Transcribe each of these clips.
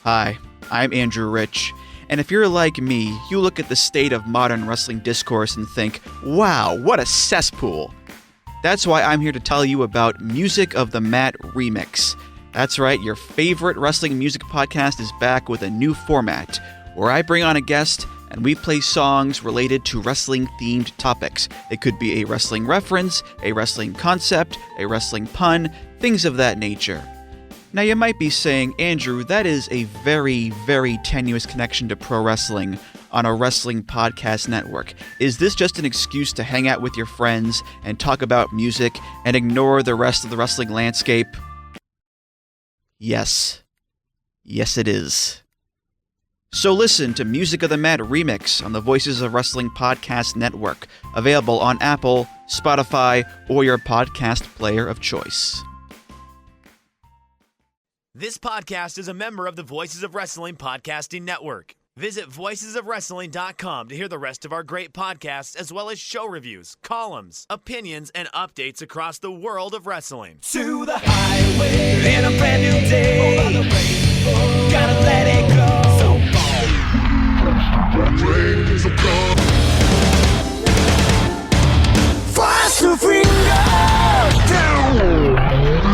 Hi, I'm Andrew Rich, and if you're like me, you look at the state of modern wrestling discourse and think, wow, what a cesspool. That's why I'm here to tell you about Music of the Mat Remix. That's right, your favorite wrestling music podcast is back with a new format, where I bring on a guest and we play songs related to wrestling-themed topics. It could be a wrestling reference, a wrestling concept, a wrestling pun, things of that nature. Now you might be saying, Andrew, that is a very, very tenuous connection to pro wrestling on a wrestling podcast network. Is this just an excuse to hang out with your friends and talk about music and ignore the rest of the wrestling landscape? Yes. Yes, it is. So listen to Music of the Mat Remix on the Voices of Wrestling Podcast Network, available on Apple, Spotify, or your podcast player of choice. This podcast is a member of the Voices of Wrestling Podcasting Network. Visit voicesofwrestling.com to hear the rest of our great podcasts, as well as show reviews, columns, opinions, and updates across the world of wrestling. To the highway in a brand new day. Gotta let it go. Fast to freedom.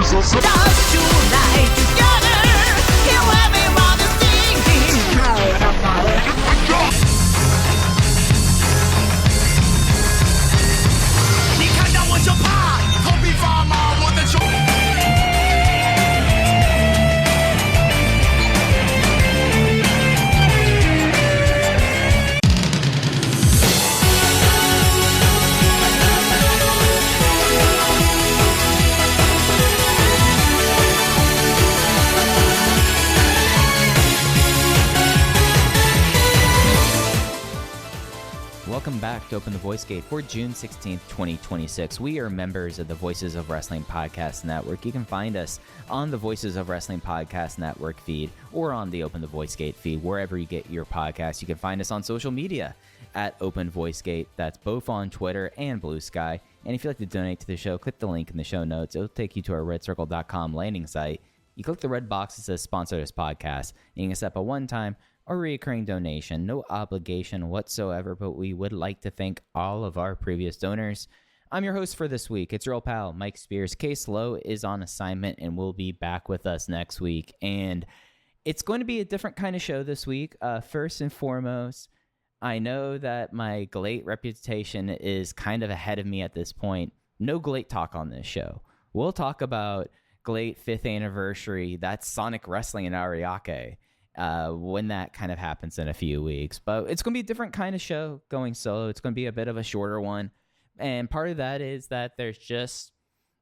Dance tonight together. Hear everybody singing. 你看到我就怕，头皮发麻，我的手。Welcome back to Open the Voice Gate for June 16th, 2026. We are members of the Voices of Wrestling Podcast Network. You can find us on the Voices of Wrestling Podcast Network feed or on the Open the Voice Gate feed, wherever you get your podcasts. You can find us on social media at Open Voice Gate. That's both on Twitter and Blue Sky. And if you'd like to donate to the show, click the link in the show notes. It'll take you to our redcircle.com landing site. You click the red box that says sponsor this podcast, and you can set up a one-time or recurring donation. No obligation whatsoever, but we would like to thank all of our previous donors. I'm your host for this week. It's your old pal, Mike Spears. Case Lowe is on assignment and will be back with us next week. And it's going to be a different kind of show this week. First and foremost, I know that my Glate reputation is kind of ahead of me at this point. No Glate talk on this show. We'll talk about Glate 5th anniversary. That's Sonic Wrestling in Ariake. When that kind of happens in a few weeks. But it's going to be a different kind of show going solo. It's going to be a bit of a shorter one. And part of that is that there's just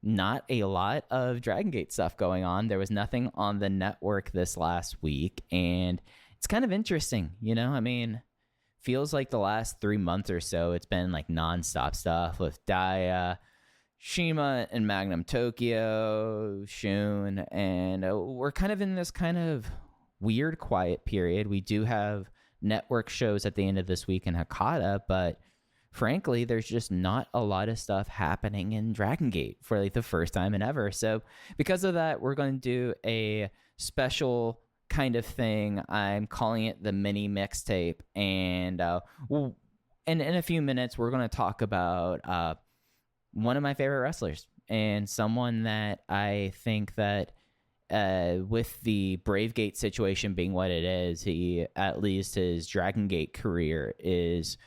not a lot of Dragon Gate stuff going on. There was nothing on the network this last week. And it's kind of interesting, you know? I mean, feels like the last 3 months or so, it's been like nonstop stuff with Daya, Shima, and Magnum Tokyo, Shun. And we're kind of in this kind of weird quiet period. We do have network shows at the end of this week in Hakata, but frankly, there's just not a lot of stuff happening in Dragon Gate for like the first time in ever. So because of that, we're going to do a special kind of thing. I'm calling it the Mini-Mixtape, and in a few minutes, we're going to talk about one of my favorite wrestlers and someone that I think that with the Brave Gate situation being what it is, he, at least his Dragon Gate career, is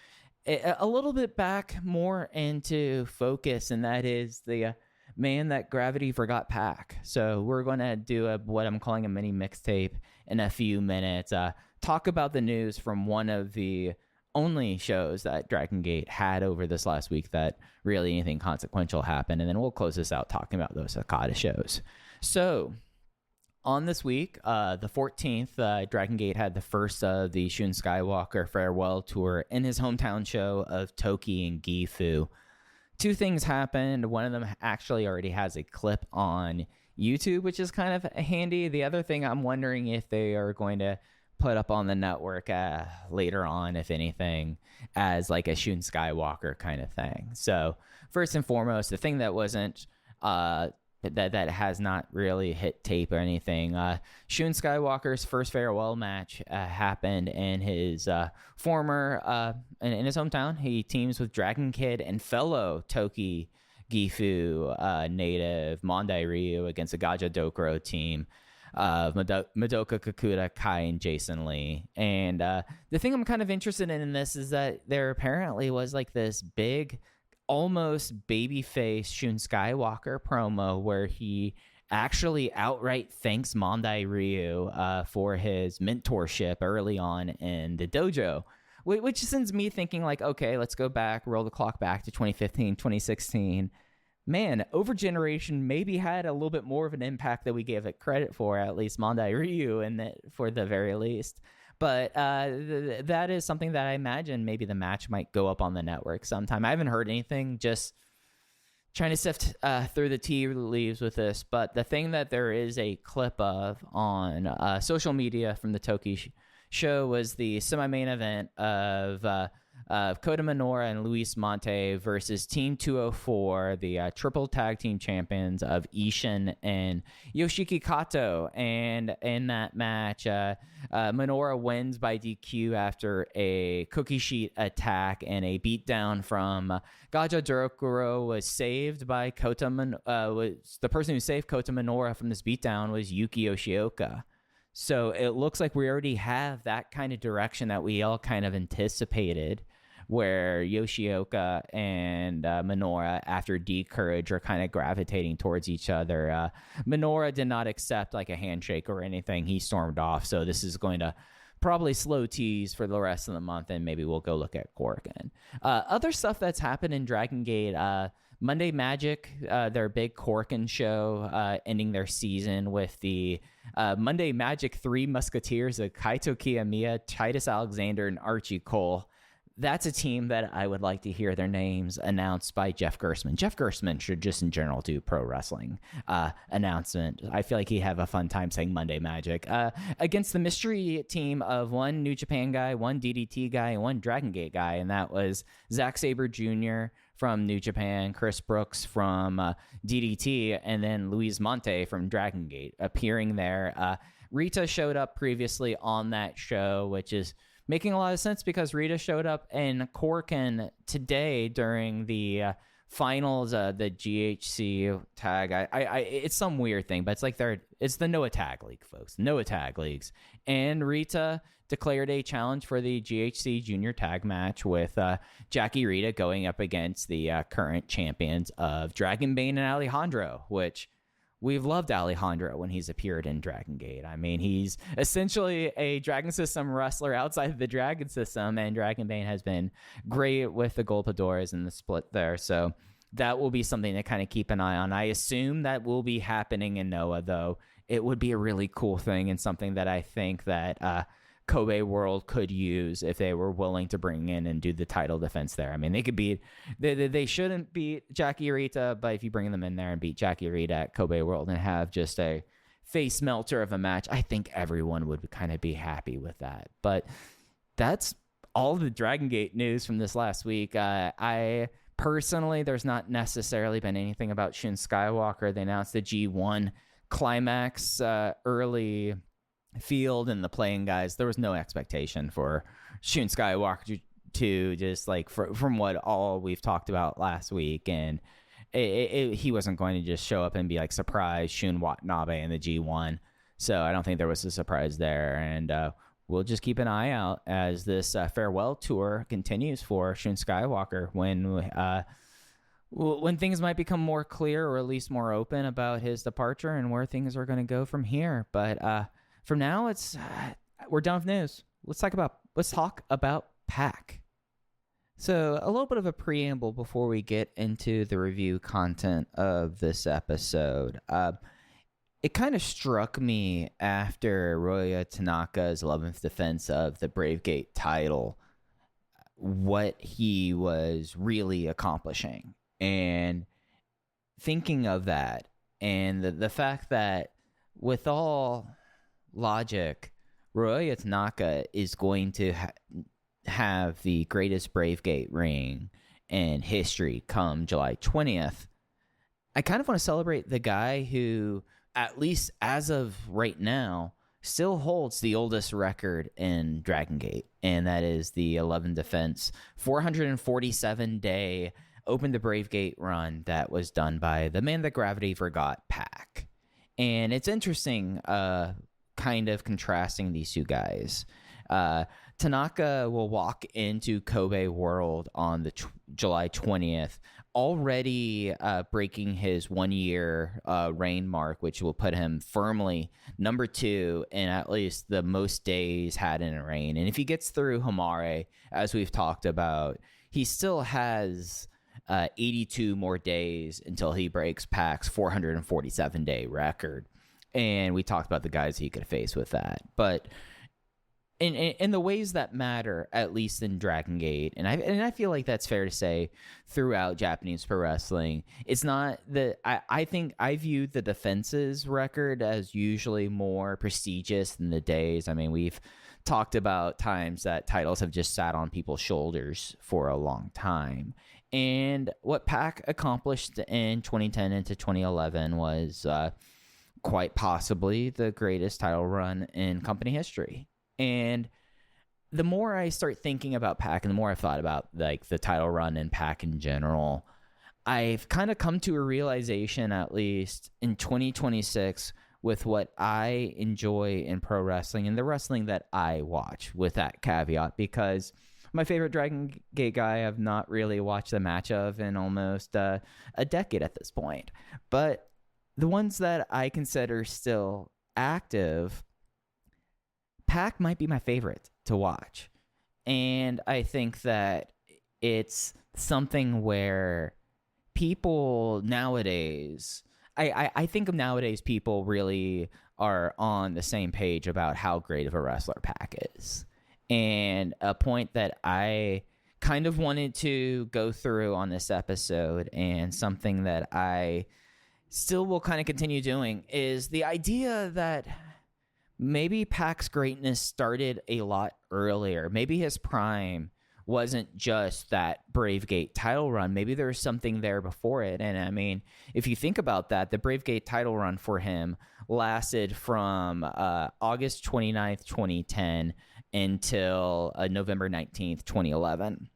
a little bit back more into focus, and that is the man that Gravity forgot Pac. So we're going to do what I'm calling a mini mixtape in a few minutes, talk about the news from one of the only shows that Dragon Gate had over this last week that really anything consequential happened, and then we'll close this out talking about those Hakata shows. So on this week, the 14th, Dragon Gate had the first of the Shun Skywalker farewell tour in his hometown show of Toki and Gifu. Two things happened. One of them actually already has a clip on YouTube, which is kind of handy. The other thing, I'm wondering if they are going to put up on the network later on, if anything, as like a Shun Skywalker kind of thing. So first and foremost, the thing that wasn't that has not really hit tape or anything. Shun Skywalker's first farewell match happened in his former in his hometown. He teams with Dragon Kid and fellow Toki Gifu native Mondai Ryu against the Gaja Dokuro team of Madoka Kakuta, Kai, and Jason Lee. And the thing I'm kind of interested in this is that there apparently was like this big, almost babyface Shun Skywalker promo where he actually outright thanks Mondai Ryu for his mentorship early on in the dojo, which sends me thinking like, okay, let's go back, roll the clock back to 2015, 2016. Man, Overgeneration maybe had a little bit more of an impact than we gave it credit for, at least Mondai Ryu, and for the very least. But that is something that I imagine maybe the match might go up on the network sometime. I haven't heard anything, just trying to sift through the tea leaves with this. But the thing that there is a clip of on social media from the Toki show was the semi-main event of Kota Minoura and Luis Monte versus Team 204, the triple tag team champions of Ishin and Yoshiki Kato. And in that match, Minoura wins by DQ after a cookie sheet attack, and a beatdown from Gaja Dokuro was saved by Kota. Was the person who saved Kota Minoura from this beatdown was Yuki Yoshioka. So it looks like we already have that kind of direction that we all kind of anticipated, where Yoshioka and Minoura, after D-Courage, are kind of gravitating towards each other. Minoura did not accept like a handshake or anything. He stormed off. So this is going to probably slow tease for the rest of the month, and maybe we'll go look at Korakuen. Other stuff that's happened in Dragon Gate, Monday Magic, their big Korakuen show, ending their season with the Monday Magic 3 Musketeers of Kaito Kiyomiya, Titus Alexander, and Archie Cole. That's a team that I would like to hear their names announced by Jeff Gerstmann. Jeff Gerstmann should just in general do pro wrestling announcement. I feel like he'd have a fun time saying Monday Magic. Against the mystery team of one New Japan guy, one DDT guy, and one Dragon Gate guy, and that was Zack Sabre Jr. from New Japan, Chris Brooks from DDT, and then Luis Monte from Dragon Gate appearing there. Rita showed up previously on that show, which is making a lot of sense because Rita showed up in Korakuen today during the finals, the GHC tag. It's some weird thing, but it's like it's the Noah Tag League, folks. Noah Tag Leagues. And Rita declared a challenge for the GHC Junior Tag match with Jackie Rita going up against the current champions of Dragon Bane and Alejandro, which we've loved Alejandro when he's appeared in Dragon Gate. I mean, he's essentially a Dragon System wrestler outside of the Dragon System, and Dragon Bane has been great with the Golpadores and the split there. So that will be something to kind of keep an eye on. I assume that will be happening in Noah, though. It would be a really cool thing and something that I think that Kobe World could use if they were willing to bring in and do the title defense there. I mean, they shouldn't beat Jackie Rita, but if you bring them in there and beat Jackie Rita at Kobe World and have just a face melter of a match, I think everyone would kind of be happy with that. But that's all the Dragon Gate news from this last week. I personally, there's not necessarily been anything about Shun Skywalker. They announced the G1 climax early field and the playing guys. There was no expectation for Shun Skywalker to just like from what all we've talked about last week, and he wasn't going to just show up and be like surprise Shun Watanabe in the G1. So I don't think there was a surprise there, and we'll just keep an eye out as this farewell tour continues for Shun Skywalker when things might become more clear, or at least more open about his departure and where things are going to go from here. But for now, we're done with news. Let's talk about PAC. So a little bit of a preamble before we get into the review content of this episode. It kind of struck me after Roya Tanaka's 11th defense of the Brave Gate title, what he was really accomplishing. And thinking of that, and the fact that with all logic, Roya Tanaka is going to have the greatest Brave Gate ring in history come July 20th. I kind of want to celebrate the guy who, at least as of right now, still holds the oldest record in Dragon Gate, and that is the 11 defense 447-day Open the Brave Gate run that was done by the man that gravity forgot, Pac. And it's interesting, kind of contrasting these two guys. Tanaka will walk into Kobe World on the July 20th, already breaking his 1 year reign mark, which will put him firmly number 2 in at least the most days had in a reign. And if he gets through Homare, as we've talked about, he still has 82 more days until he breaks Pac's 447-day record. And we talked about the guys he could face with that. But in the ways that matter, at least in Dragon Gate, and I feel like that's fair to say throughout Japanese pro wrestling, it's not that I think I view the defenses record as usually more prestigious than the days. I mean, we've talked about times that titles have just sat on people's shoulders for a long time. And what Pac accomplished in 2010 into 2011 was quite possibly the greatest title run in company history. And the more I start thinking about Pac and the more I've thought about like the title run and Pac in general, I've kind of come to a realization, at least in 2026, with what I enjoy in pro wrestling and the wrestling that I watch, with that caveat, because my favorite Dragon Gate guy I've not really watched a match of in almost a decade at this point. But the ones that I consider still active, Pac might be my favorite to watch. And I think that it's something where people nowadays, I think of nowadays people really are on the same page about how great of a wrestler Pac is. And a point that I kind of wanted to go through on this episode, and something that I still will kind of continue doing, is the idea that maybe Pac's greatness started a lot earlier. Maybe his prime wasn't just that Brave Gate title run. Maybe there was something there before it. And I mean, if you think about that, the Brave Gate title run for him lasted from August 29th, 2010 until November 19th, 2011.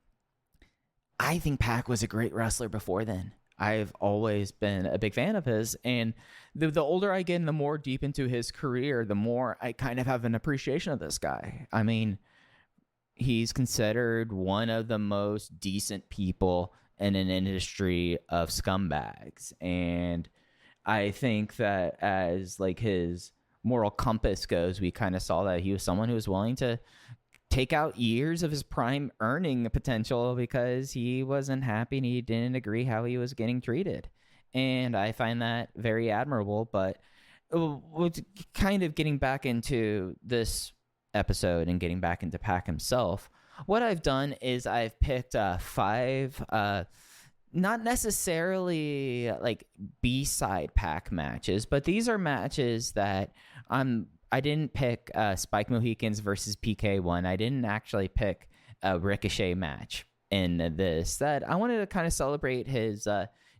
I think Pac was a great wrestler before then. I've always been a big fan of his, and the older I get and the more deep into his career, the more I kind of have an appreciation of this guy. I mean, he's considered one of the most decent people in an industry of scumbags, and I think that as like his moral compass goes, we kind of saw that he was someone who was willing to take out years of his prime earning potential because he wasn't happy and he didn't agree how he was getting treated. And I find that very admirable. But kind of getting back into this episode and getting back into Pac himself, what I've done is I've picked 5 not necessarily like B-side Pac matches, but these are matches that I didn't pick Spike Mohicans versus PK1. I didn't actually pick a Ricochet match in this. That I wanted to kind of celebrate his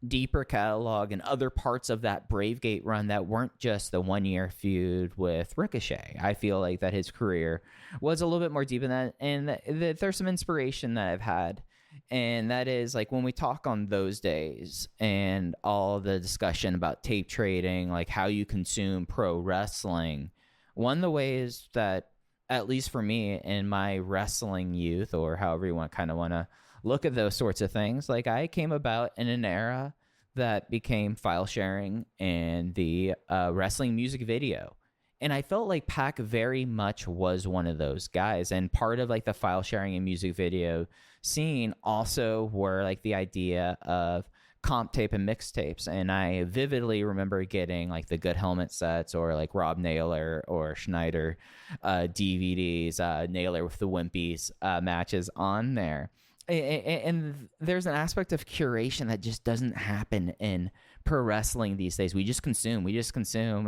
deeper catalog and other parts of that Brave Gate run that weren't just the 1 year feud with Ricochet. I feel like that his career was a little bit more deep in that, and that there's some inspiration that I've had. And that is like when we talk on those days and all the discussion about tape trading, like how you consume pro wrestling. One of the ways that, at least for me in my wrestling youth, or however you want to look at those sorts of things, like I came about in an era that became file sharing and the wrestling music video. And I felt like Pac very much was one of those guys. And part of like the file sharing and music video scene also were like the idea of comp tape and mixtapes. And I vividly remember getting like the Good Helmet sets or like Rob Naylor or Schneider DVDs, Naylor with the Wimpies matches on there. And there's an aspect of curation that just doesn't happen in pro wrestling these days. We just consume.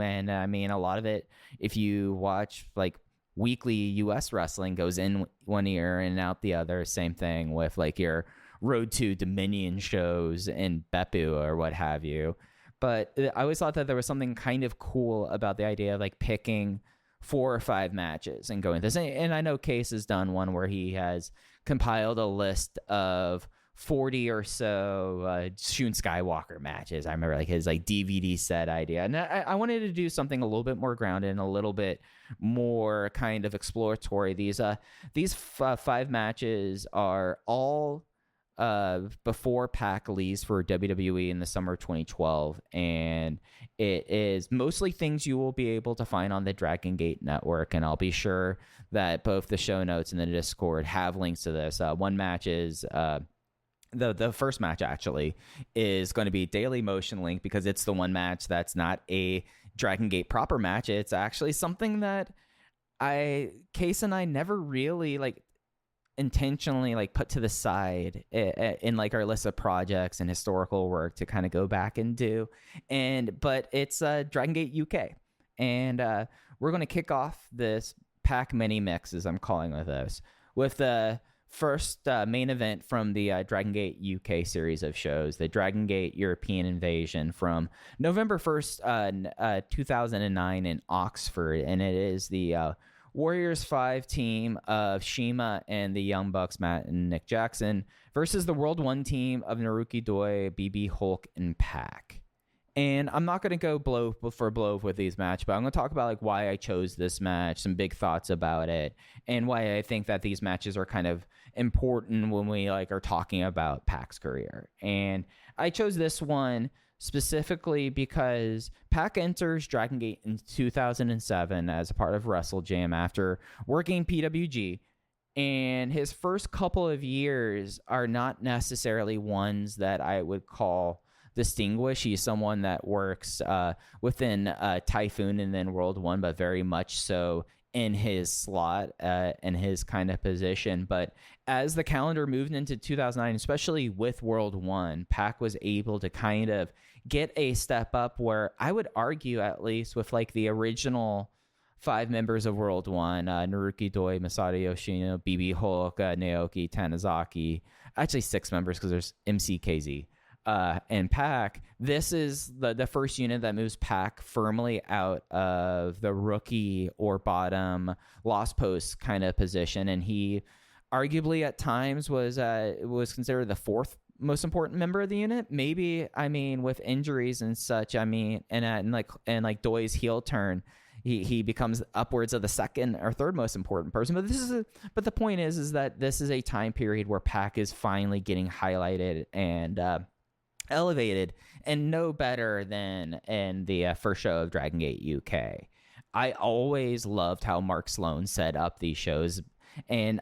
And I mean, a lot of it, if you watch like weekly US wrestling, goes in one ear and out the other. Same thing with like your Road to Dominion shows in Beppu or what have you. But I always thought that there was something kind of cool about the idea of like picking 4 or 5 matches and going this. And I know Case has done one where he has compiled a list of 40 or so Shun Skywalker matches. I remember like his like DVD set idea. And I wanted to do something a little bit more grounded and a little bit more kind of exploratory. These 5 matches are all before Pac leaves for WWE in the summer of 2012, and it is mostly things you will be able to find on the Dragon Gate network, and I'll be sure that both the show notes and the Discord have links to this. One match is the first match actually is going to be Daily Motion Link, because it's the one match that's not a Dragon Gate proper match. It's actually something that Case and I never really like intentionally like put to the side in like our list of projects and historical work to kind of go back and do. But it's Dragon Gate UK, and we're going to kick off this Pac mini mix, as I'm calling with those, with the first main event from the Dragon Gate UK series of shows, the Dragon Gate European Invasion from November 1st, 2009 in Oxford, and it is the Warriors 5 team of Shima and the Young Bucks, Matt and Nick Jackson, versus the World 1 team of Naruki Doi, BB Hulk, and Pac. And I'm not going to go blow for blow with these matches, but I'm going to talk about like why I chose this match, some big thoughts about it, and why I think that these matches are kind of important when we like are talking about Pac's career. And I chose this one specifically because Pac enters Dragon Gate in 2007 as a part of Wrestle Jam after working PWG, and his first couple of years are not necessarily ones that I would call distinguished. He's someone that works within Typhoon and then World 1, but very much so in his slot and his kind of position. But as the calendar moved into 2009, especially with World 1, Pac was able to kind of get a step up where I would argue, at least with like the original 5 members of World 1, Naruki Doi, Masato Yoshino, BB Hulk, Naoki Tanizaki, actually 6 members because there's MCKZ, and Pac. This is the first unit that moves Pac firmly out of the rookie or bottom lost post kind of position, and he arguably at times was considered the 4th most important member of the unit. Maybe, I mean, with injuries and such, I mean, and like Doi's heel turn, he becomes upwards of the 2nd or 3rd most important person. But the point is that this is a time period where Pac is finally getting highlighted and elevated, and no better than in the first show of Dragon Gate UK. I always loved how Mark Sloan set up these shows, and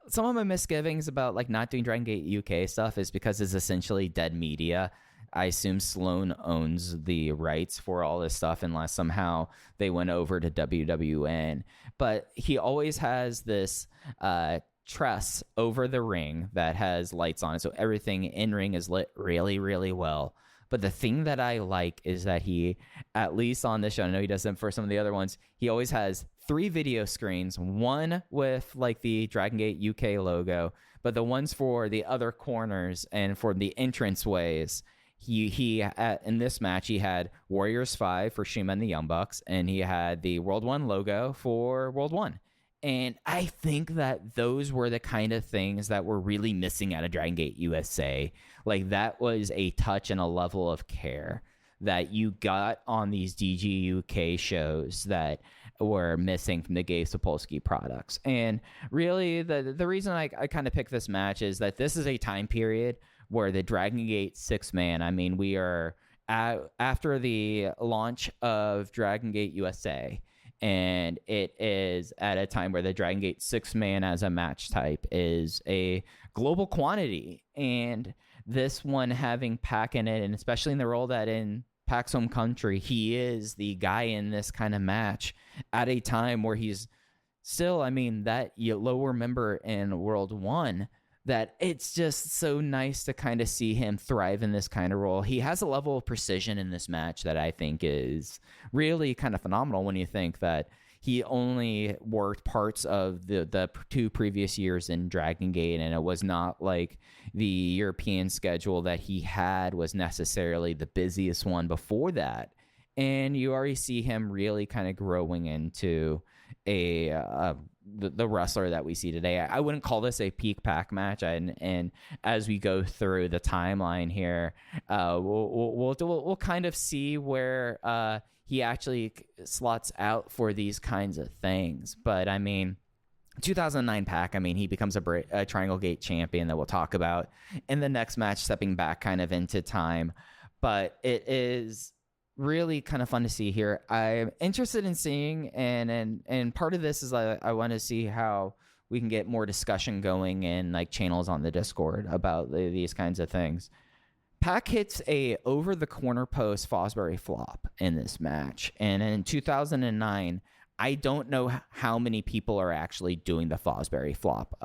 some of my misgivings about like not doing Dragon Gate UK stuff is because it's essentially dead media. I assume Sloan owns the rights for all this stuff unless somehow they went over to WWN. But he always has this truss over the ring that has lights on it, so everything in ring is lit really, really well. But the thing that I like is that he, at least on this show, I know he doesn't for some of the other ones, he always has 3 video screens, one with like the Dragon Gate UK logo, but the ones for the other corners and for the entranceways, he in this match he had Warriors 5 for Shima and the Young Bucks, and he had the World 1 logo for World 1. And I think that those were the kind of things that were really missing out of Dragon Gate USA. Like, that was a touch and a level of care that you got on these DG UK shows that were missing from the Gabe Sapolsky products. And really, the reason I kind of picked this match is that this is a time period where the Dragon Gate 6-man, I mean, we are after the launch of Dragon Gate USA, and it is at a time where the Dragon Gate 6-man as a match type is a global quantity. And this one having Pac in it, and especially in the role that in Pac's home country, he is the guy in this kind of match at a time where he's still, I mean, that lower member in World 1, that it's just so nice to kind of see him thrive in this kind of role. He has a level of precision in this match that I think is really kind of phenomenal when you think that he only worked parts of the 2 previous years in Dragon Gate, and it was not like the European schedule that he had was necessarily the busiest one before that. And you already see him really kind of growing into the wrestler that we see today. I wouldn't call this a peak Pac match, and as we go through the timeline here, we'll kind of see where he actually slots out for these kinds of things. But I mean, 2009 Pac, I mean, he becomes a Triangle Gate champion that we'll talk about in the next match, stepping back kind of into time. But it is really kind of fun to see here. I'm interested in seeing, and part of this is I want to see how we can get more discussion going in like channels on the Discord about these kinds of things. Pac hits a over the corner post Fosbury flop in this match, and in 2009, I don't know how many people are actually doing the Fosbury flop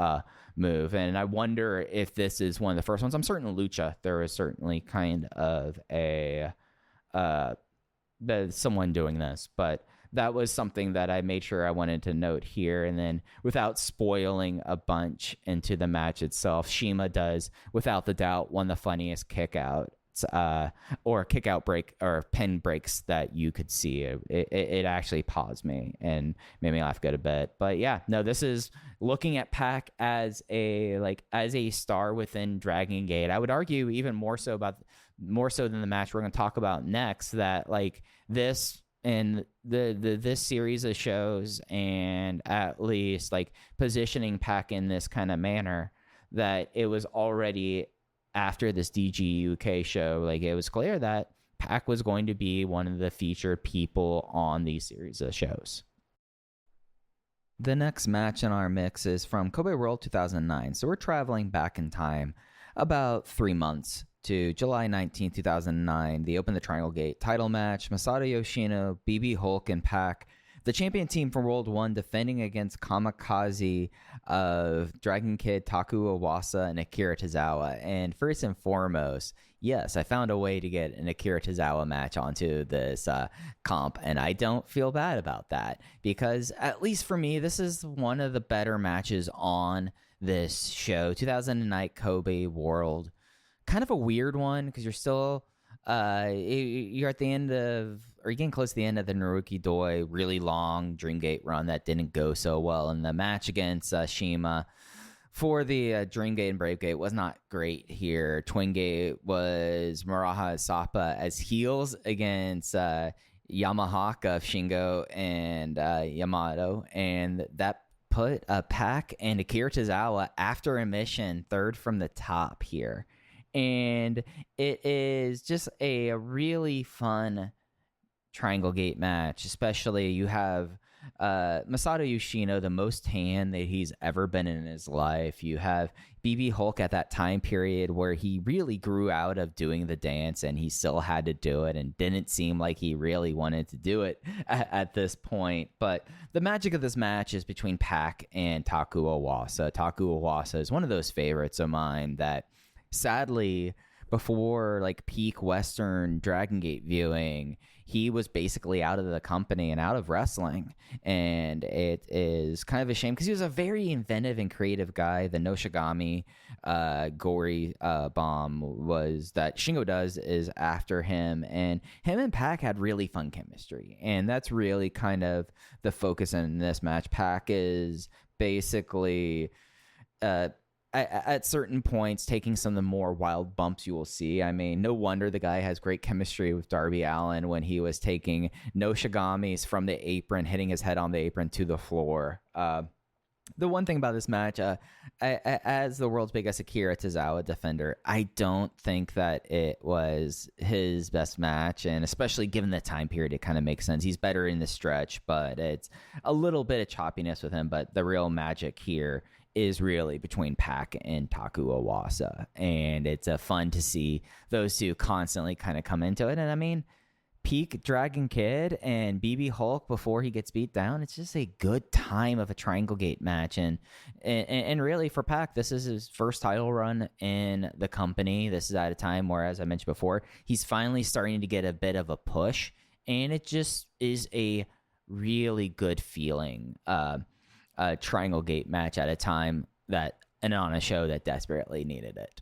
move, and I wonder if this is one of the first ones. I'm certain Lucha, there is certainly kind of a someone doing this, but that was something that I made sure I wanted to note here. And then without spoiling a bunch into the match itself, Shima does, without the doubt, one of the funniest kickouts or kick-out break or pin breaks that you could see. It actually paused me and made me laugh good a bit. But yeah, no, this is looking at Pac as a star within Dragon Gate. I would argue even more so than the match we're going to talk about next, that like this and this series of shows, and at least like positioning Pac in this kind of manner, that it was already after this DG UK show, like it was clear that Pac was going to be one of the featured people on these series of shows. The next match in our mix is from Kobe World 2009. So we're traveling back in time about 3 months to July 19, 2009. They opened the Triangle Gate title match. Masato Yoshino, BB Hulk, and Pac, the champion team from World 1, defending against Kamikaze of Dragon Kid, Taku Iwasa, and Akira Tozawa. And first and foremost, yes, I found a way to get an Akira Tozawa match onto this comp, and I don't feel bad about that, because at least for me, this is one of the better matches on this show. 2009 Kobe World. Kind of a weird one, because you're still you're at the end of, or you're getting close to the end of the Naruki Doi really long Dream Gate run that didn't go so well, and the match against Shima for the Dream Gate and Brave Gate was not great here. Twin Gate was Maraha Sapa as heels against Yamahaka of Shingo and Yamato, and that put Pac and Akira Tozawa after admission third from the top here. And it is just a really fun Triangle Gate match, especially you have Masato Yoshino, the most tan that he's ever been in his life. You have BB Hulk at that time period where he really grew out of doing the dance, and he still had to do it and didn't seem like he really wanted to do it at this point. But the magic of this match is between Pac and Taku Iwasa. Taku Iwasa is one of those favorites of mine that sadly, before like peak Western Dragon Gate viewing, he was basically out of the company and out of wrestling. And it is kind of a shame, because he was a very inventive and creative guy. The Noshigami Gory bomb was that Shingo does is after him. And him and Pac had really fun chemistry. And that's really kind of the focus in this match. Pac is basically at certain points taking some of the more wild bumps you will see. I mean, no wonder the guy has great chemistry with Darby Allin when he was taking Noshigamis from the apron, hitting his head on the apron to the floor. The one thing about this match, as the world's biggest Akira Tozawa defender, I don't think that it was his best match, and especially given the time period, it kind of makes sense. He's better in the stretch, but it's a little bit of choppiness with him. But the real magic here is really between Pac and Taku Iwasa, and it's fun to see those two constantly kind of come into it. And I mean, peak Dragon Kid and BB Hulk before he gets beat down, it's just a good time of a Triangle Gate match. And really for Pac, this is his first title run in the company. This is at a time where, as I mentioned before, he's finally starting to get a bit of a push, and it just is a really good feeling Triangle Gate match at a time and on a show that desperately needed it.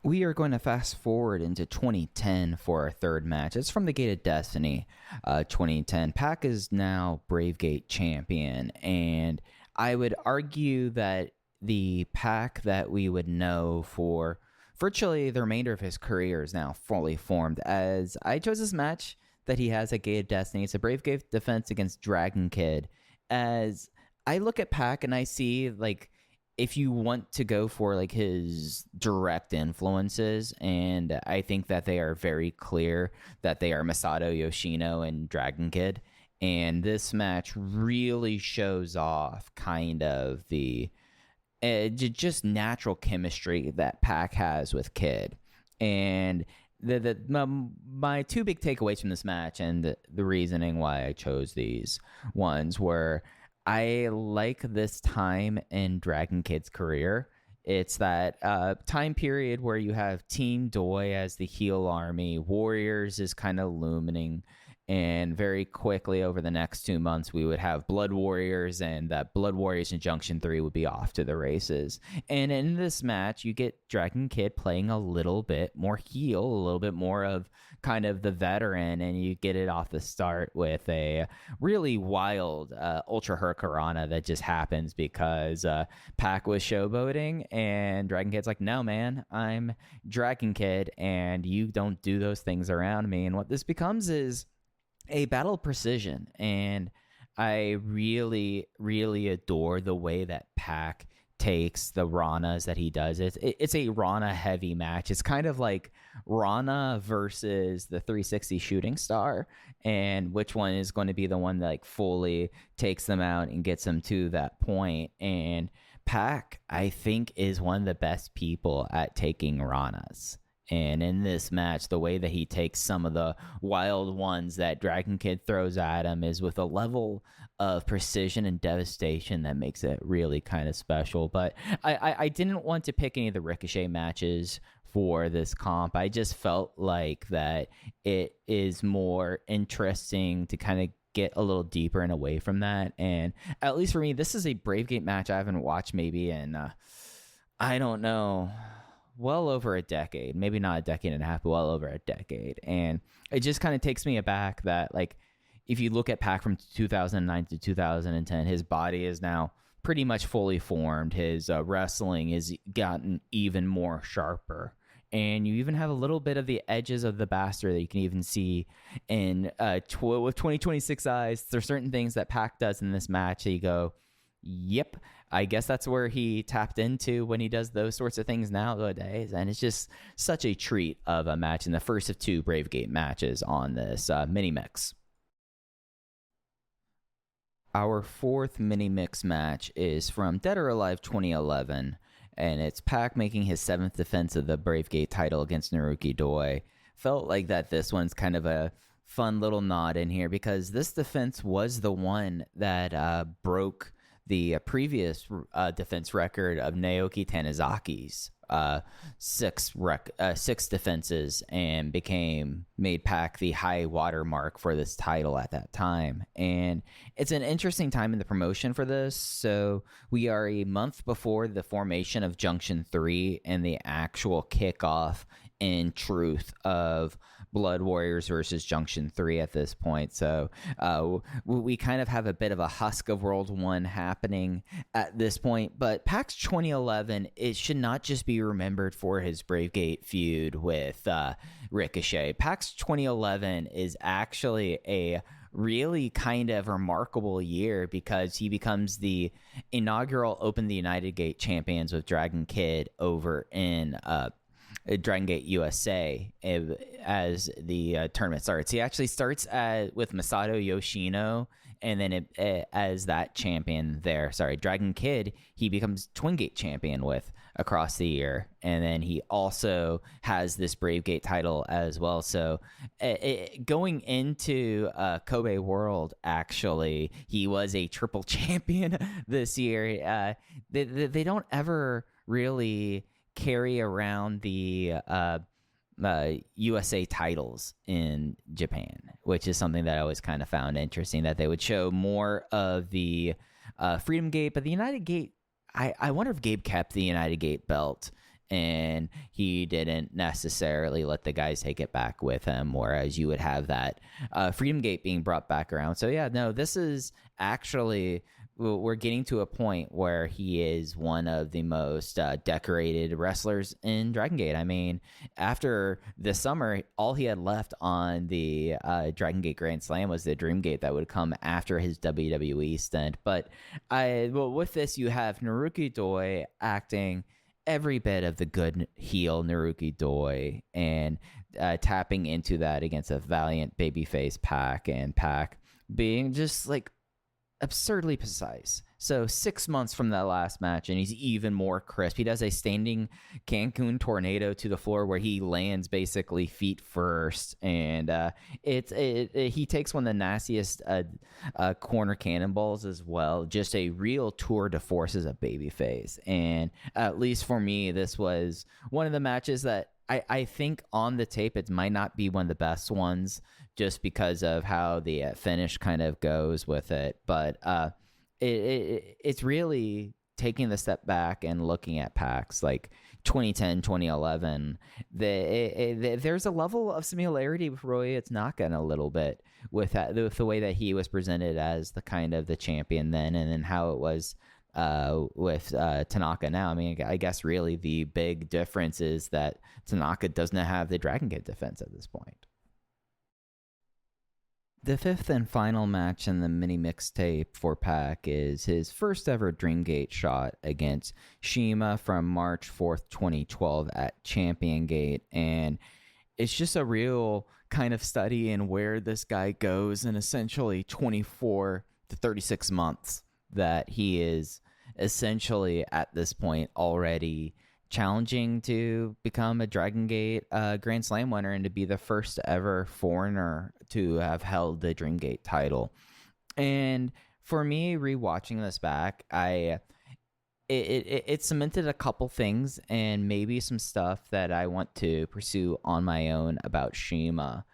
We are going to fast forward into 2010 for our third match. It's from the Gate of Destiny 2010. Pac is now Brave Gate champion, and I would argue that the Pac that we would know for virtually the remainder of his career is now fully formed, as I chose this match that he has at Gate of Destiny. It's a Brave Gate defense against Dragon Kid. As I look at Pac and I see, like, if you want to go for like his direct influences, and I think that they are very clear that they are Masato Yoshino and Dragon Kid, and this match really shows off kind of the just natural chemistry that Pac has with Kid. And my two big takeaways from this match, and the reasoning why I chose these ones, were I like this time in Dragon Kid's career. It's that time period where you have Team Doi as the heel army, Warriors is kind of looming, and very quickly over the next 2 months we would have Blood Warriors, and that Blood Warriors and Junction 3 would be off to the races. And in this match you get Dragon Kid playing a little bit more heel, a little bit more of kind of the veteran, and you get it off the start with a really wild Ultra Hurricanrana that just happens because Pac was showboating, and Dragon Kid's like, no man, I'm Dragon Kid and you don't do those things around me. And what this becomes is a battle of precision, and I really, really adore the way that Pac takes the Ranas that he does. It's a Rana heavy match. It's kind of like Rana versus the 360 Shooting Star, and which one is going to be the one that like fully takes them out and gets them to that point. And Pac, I think, is one of the best people at taking Ranas. And in this match, the way that he takes some of the wild ones that Dragon Kid throws at him is with a level of precision and devastation that makes it really kind of special. But I didn't want to pick any of the Ricochet matches for this comp. I just felt like that it is more interesting to kind of get a little deeper and away from that. And at least for me, this is a Brave Gate match I haven't watched maybe in, I don't know, well over a decade, maybe not a decade and a half, but well over a decade. And it just kind of takes me aback that, like, if you look at Pac from 2009 to 2010, his body is now pretty much fully formed. His wrestling has gotten even more sharper. And you even have a little bit of the edges of the bastard that you can even see in with 2026 eyes. There's certain things that Pac does in this match that you go, yep, I guess that's where he tapped into when he does those sorts of things nowadays. And it's just such a treat of a match, in the first of two Brave Gate matches on this mini-mix. Our fourth mini-mix match is from Dead or Alive 2011, and it's Pac making his 7th defense of the Brave Gate title against Naruki Doi. Felt like that this one's kind of a fun little nod in here, because this defense was the one that broke the previous defense record of Naoki Tanazaki's 6 defenses, and made Pac the high water mark for this title at that time. And it's an interesting time in the promotion for this. So we are a month before the formation of Junction 3 and the actual kickoff in truth of Blood Warriors versus Junction 3 at this point. So we kind of have a bit of a husk of World 1 happening at this point. But Pac's 2011, it should not just be remembered for his Brave Gate feud with Ricochet. Pac's 2011 is actually a really kind of remarkable year, because he becomes the inaugural Open the United Gate champions with Dragon Kid over in Dragon Gate USA as the tournament starts. He actually starts with Masato Yoshino, and then as that champion there. Dragon Kid, he becomes Twin Gate champion with across the year, and then he also has this Brave Gate title as well. So going into Kobe World, actually, he was a triple champion this year. They don't ever really carry around the USA titles in Japan, which is something that I always kind of found interesting, that they would show more of the Freedom Gate, but the United Gate, I wonder if Gabe kept the United Gate belt and he didn't necessarily let the guys take it back with him, whereas you would have that Freedom Gate being brought back around. So yeah, no, this is actually, we're getting to a point where he is one of the most decorated wrestlers in Dragon Gate. I mean, after this summer, all he had left on the Dragon Gate Grand Slam was the Dream Gate that would come after his WWE stint. But with this, you have Naruki Doi acting every bit of the good heel Naruki Doi and tapping into that against a valiant babyface Pac, and Pac being just like absurdly precise. So 6 months from that last match, and he's even more crisp. He does a standing Cancun tornado to the floor where he lands basically feet first, and he takes one of the nastiest corner cannonballs as well. Just a real tour de force as a babyface. And at least for me, this was one of the matches that I think on the tape it might not be one of the best ones, just because of how the finish kind of goes with it. But it's really taking the step back and looking at packs like 2010, 2011. There's a level of similarity with Roy Tanaka a little bit with that, the way that he was presented as the kind of the champion then, and then how it was with Tanaka now. I mean, I guess really the big difference is that Tanaka doesn't have the Dragon Gate defense at this point. The fifth and final match in the mini mixtape for Pac is his first ever Dreamgate shot against Shima from March 4th, 2012 at Champion Gate. And it's just a real kind of study in where this guy goes in essentially 24 to 36 months that he is essentially at this point already challenging to become a Dragon Gate Grand Slam winner and to be the first ever foreigner to have held the Dreamgate title. And for me, rewatching this back, it cemented a couple things and maybe some stuff that I want to pursue on my own about Shima.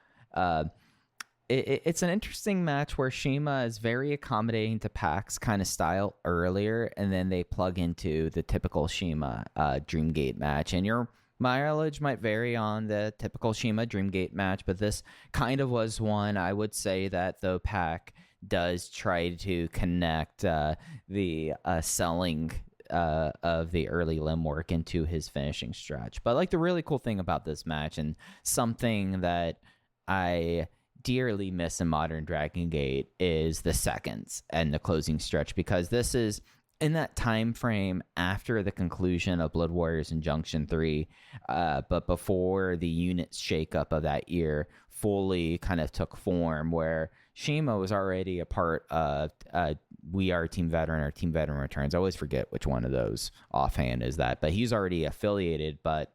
It's an interesting match where Shima is very accommodating to Pac's kind of style earlier, and then they plug into the typical Shima Dreamgate match. And your mileage might vary on the typical Shima Dreamgate match, but this kind of was one. I would say that though Pac does try to connect the selling of the early limb work into his finishing stretch. But like the really cool thing about this match, and something that I dearly miss in modern Dragon Gate, is the seconds and the closing stretch, because this is in that time frame after the conclusion of Blood Warriors Injunction 3, but before the unit's shakeup of that year fully kind of took form, where Shima was already a part of We Are Team Veteran or Team Veteran Returns. I always forget which one of those offhand is that, but he's already affiliated. But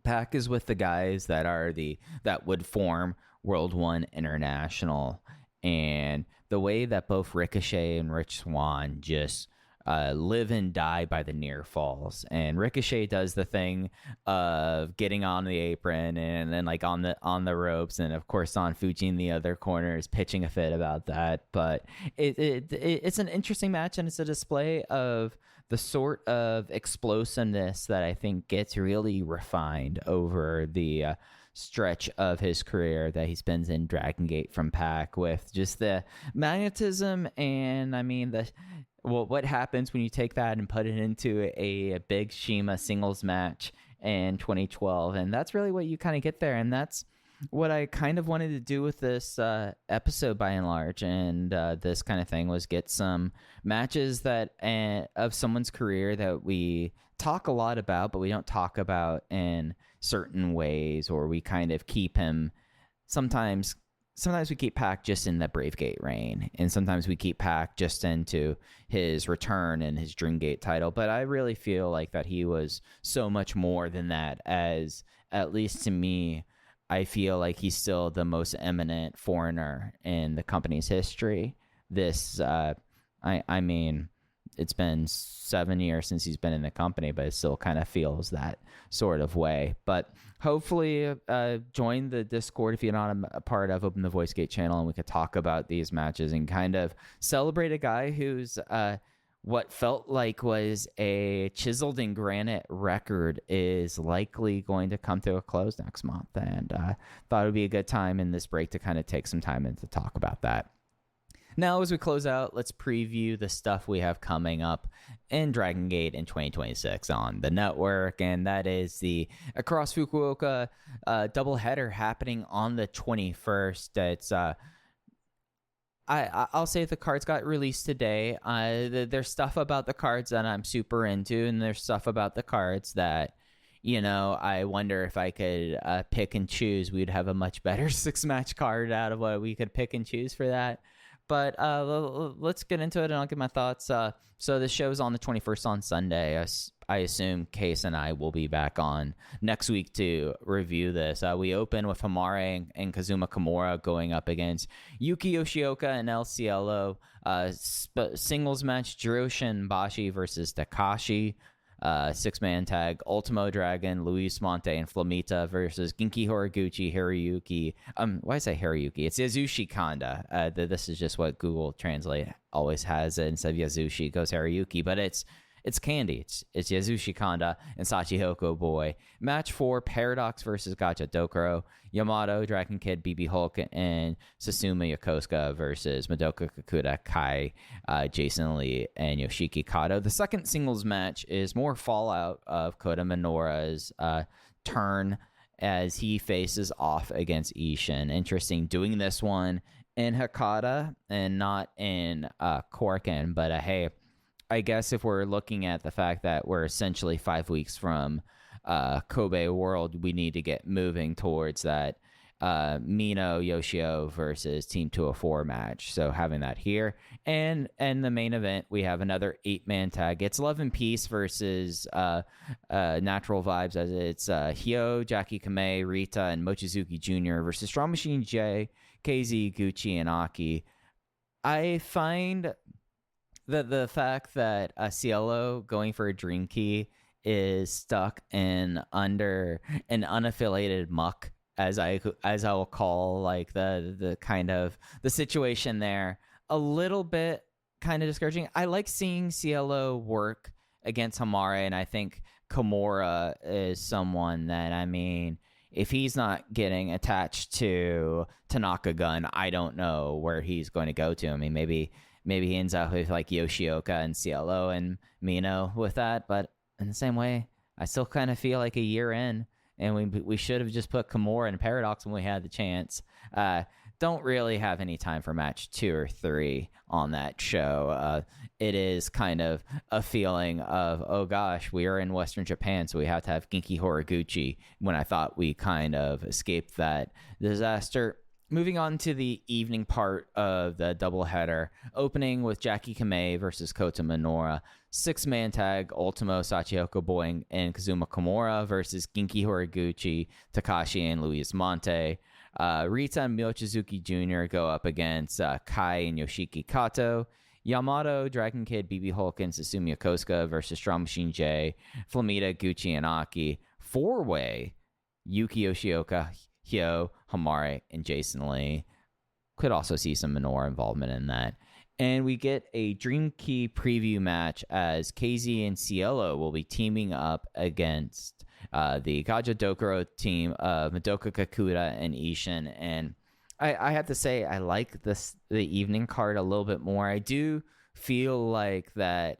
Pac is with the guys that would form World One International, and the way that both Ricochet and Rich Swann just live and die by the near falls. And Ricochet does the thing of getting on the apron and then like on the ropes, and of course Don Fuji in the other corner is pitching a fit about that. But it's an interesting match, and it's a display of the sort of explosiveness that I think gets really refined over the stretch of his career that he spends in Dragon Gate from Pac, with just the magnetism. And I mean, what happens when you take that and put it into a big Shima singles match in 2012. And that's really what you kind of get there. And that's what I kind of wanted to do with this episode by and large. And this kind of thing was get some matches that of someone's career that we talk a lot about, but we don't talk about in certain ways, or we kind of keep him sometimes we keep Pac just in the Brave Gate reign, and sometimes we keep Pac just into his return and his Dreamgate title. But I really feel like that he was so much more than that, as at least to me, I feel like he's still the most eminent foreigner in the company's history. This, I mean, it's been 7 years since he's been in the company, but it still kind of feels that sort of way. But hopefully join the Discord if you're not a part of Open the Voice Gate channel, and we could talk about these matches and kind of celebrate a guy who's what felt like was a chiseled in granite record is likely going to come to a close next month. And thought it would be a good time in this break to kind of take some time and to talk about that. Now, as we close out, let's preview the stuff we have coming up in Dragon Gate in 2026 on the network, and that is the Across Fukuoka doubleheader happening on the 21st. It's I'll say the cards got released today. There's stuff about the cards that I'm super into, and there's stuff about the cards that, you know, I wonder if I could pick and choose. We'd have a much better 6-match card out of what we could pick and choose for that. But let's get into it, and I'll give my thoughts. So the show's on the 21st on Sunday. I assume Case and I will be back on next week to review this. We open with Hamare and Kazuma Kimura going up against Yuki Yoshioka and El Cielo. Singles match, Jiroshin Bashi versus Takashi. 6-man tag, Ultimo Dragon, Luis Monte, and Flamita versus Genki Horiguchi, Hiroyuki. Why say Hiroyuki? It's Yasushi Kanda. This is just what Google Translate always has. Instead of Yasushi, it goes Hiroyuki, but it's Candy. It's Yasushi Kanda and Sachihoko Boy. Match 4, Paradox versus Gacha Dokuro. Yamato, Dragon Kid, BB Hulk, and Susumu Yokosuka versus Madoka Kakuta, Kai, Jason Lee, and Yoshiki Kato. The second singles match is more fallout of Kota Minoura's turn as he faces off against Ishin. Interesting doing this one in Hakata and not in Korakuen, but hey, I guess if we're looking at the fact that we're essentially 5 weeks from Kobe World, we need to get moving towards that Mino Yoshio versus Team 204 match. So having that here. And the main event, we have another 8-man tag. It's Love and Peace versus Natural Vibes, as it's Hyo, Jackie Kamei, Rita, and Mochizuki Jr. versus Strong Machine J, KZ, Gucci, and Aki. I find the fact that Cielo going for a Dream Key is stuck in under an unaffiliated muck, as I will call like the kind of the situation there, a little bit kind of discouraging. I like seeing Cielo work against Hamare, and I think Kimura is someone that, I mean, if he's not getting attached to Tanaka Gun, I don't know where he's going to go to. I mean, maybe he ends up with like Yoshioka and Cielo and Mino with that. But in the same way, I still kind of feel like a year in, and we should have just put Kimura and Paradox when we had the chance. Don't really have any time for match 2 or 3 on that show. It is kind of a feeling of, oh gosh, we are in Western Japan, so we have to have Genki Horiguchi, when I thought we kind of escaped that disaster. Moving on to the evening part of the doubleheader, opening with Jackie Kamei versus Kota Minoura. 6-man tag, Ultimo, Sachihoko Boy, and Kazuma Kimura versus Genki Horiguchi, Takashi, and Luis Monte. Rita and Mochizuki Jr. go up against Kai and Yoshiki Kato. Yamato, Dragon Kid, BB Hulk, and Susumu Yokosuka versus Strong Machine J, Flamita, Gucci, and Aki. 4-way, Yuki Yoshioka, Hyo, Hamare, and Jason Lee. Could also see some Minoura involvement in that. And we get a Dream Key preview match as KZ and Cielo will be teaming up against the Gaja Dokuro team of Madoka Kakuta and Ishin. And I have to say, I like the evening card a little bit more. I do feel like that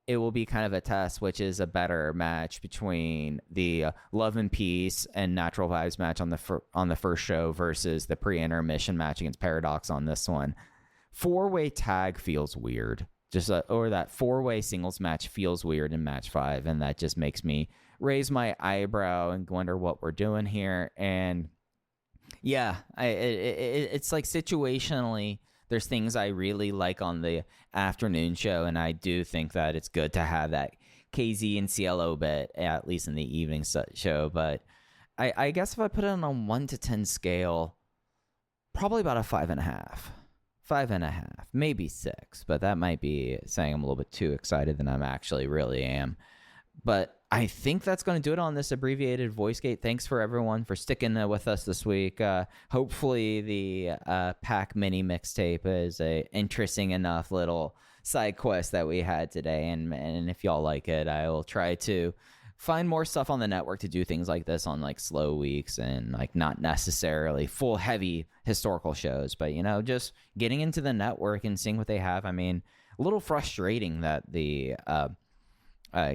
it will be kind of a test, which is a better match between the Love and Peace and Natural Vibes match on the first show versus the pre-intermission match against Paradox on this one. 4-way tag feels weird. Or that 4-way singles match feels weird in match 5, and that just makes me raise my eyebrow and wonder what we're doing here. And yeah, it's like situationally, there's things I really like on the afternoon show, and I do think that it's good to have that KZ and Cielo bit, at least in the evening show. But I guess if I put it on a 1 to 10 scale, probably about a 5.5. 5.5, maybe 6, but that might be saying I'm a little bit too excited than I'm actually really am. But I think that's going to do it on this abbreviated voice gate. Thanks for everyone for sticking with us this week. Hopefully the Pack Mini Mixtape is a interesting enough little side quest that we had today. And if y'all like it, I will try to find more stuff on the network to do things like this on like slow weeks and like not necessarily full heavy historical shows, but just getting into the network and seeing what they have. I mean, a little frustrating that the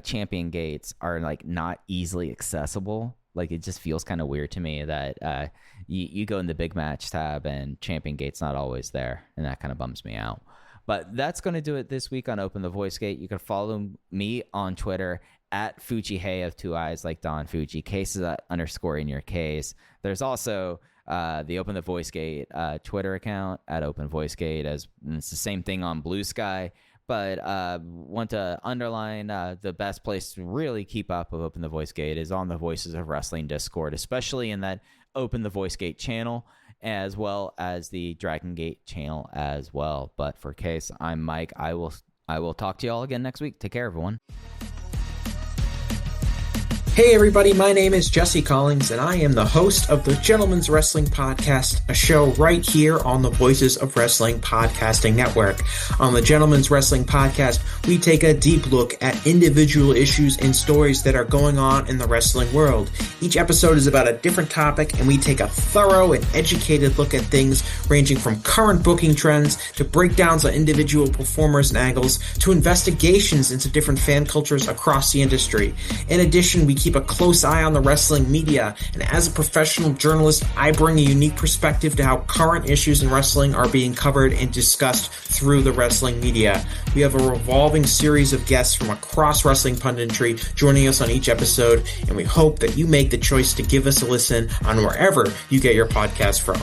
champion gates are like not easily accessible. Like it just feels kind of weird to me that you go in the big match tab and champion gate's not always there, and that kind of bums me out. But that's going to do it this week on Open the Voice Gate. You can follow me on Twitter at Fujihei of 2 eyes, like Don Fuji. Cases _ in your case. There's also the Open the Voice Gate Twitter account at Open Voice Gate, as it's the same thing on Blue Sky. But want to underline the best place to really keep up with Open the Voice Gate is on the Voices of Wrestling Discord, especially in that Open the Voice Gate channel, as well as the Dragon Gate channel as well. But for Case, I'm Mike. I will talk to you all again next week. Take care, everyone. Hey everybody, my name is Jesse Collins, and I am the host of the Gentleman's Wrestling Podcast, a show right here on the Voices of Wrestling Podcasting Network. On the Gentleman's Wrestling Podcast, we take a deep look at individual issues and stories that are going on in the wrestling world. Each episode is about a different topic, and we take a thorough and educated look at things ranging from current booking trends to breakdowns on individual performers and angles to investigations into different fan cultures across the industry. In addition, we keep a close eye on the wrestling media, and as a professional journalist, I bring a unique perspective to how current issues in wrestling are being covered and discussed through the wrestling media. We have a revolving series of guests from across wrestling punditry joining us on each episode, and we hope that you make the choice to give us a listen on wherever you get your podcast from.